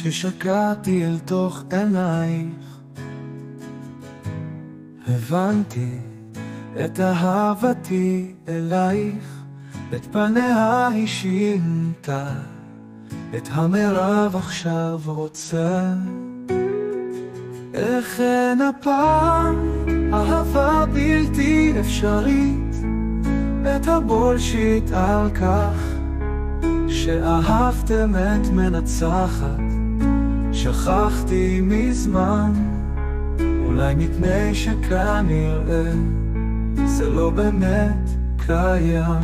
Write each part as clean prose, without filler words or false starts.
כששקעתי אל תוך עינייך, הבנתי את אהבתי אלייך, את פניה היא שינתה, את המרב עכשיו רוצה. איך אין הפעם אהבה בלתי אפשרית, את הבולשיט על כך שאהבתם את מנצחת. שכחתי מזמן, אולי מפני שכנראה זה לא באמת קיים.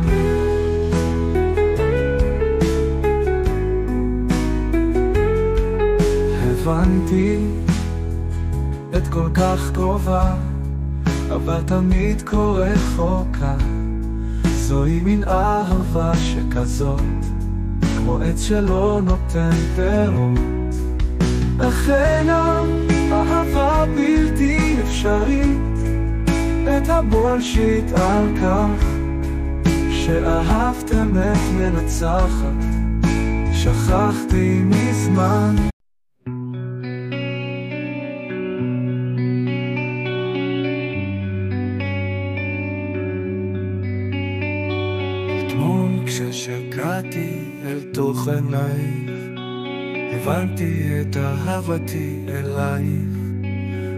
הבנתי את כל כך קרובה, אבל תמיד כה רחוקה. זוהי מין אהבה שכזאת, כמו עץ שלא נותן פירות. אכן אהבה בלתי אפשרית, את הבולשיט על כך שאהבתם את מנצחת. שכחתי מזמן. אתמול כששקעתי אל תוך עינייך, הבנתי את אהבתי אלייך,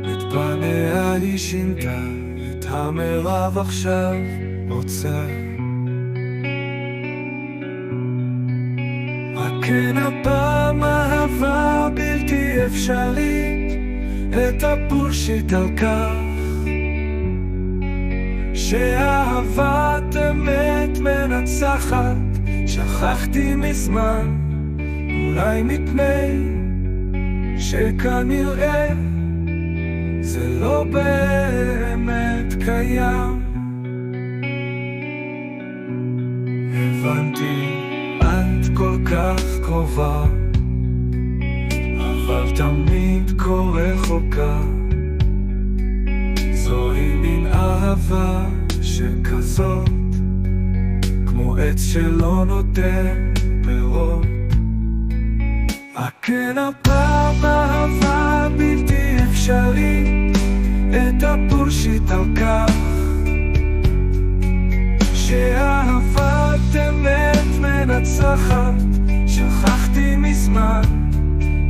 את פניה היא שינתה, את המרב עכשיו רוצה. רק כן הפעם אהבה בלתי אפשרית, את הבולשיט על כך שאהבת אמת מנצחת. שכחתי מזמן, אולי מפני שכנראה זה לא באמת קיים. הבנתי את כל כך קרובה, אבל תמיד כה רחוקה. זוהי מין אהבה שכזאת, כמו עץ שלא נותן פירות. כן הפעם אהבה בלתי אפשרית, את הבולשיט על כך שאהבת אמת מנצחת. שכחתי מזמן,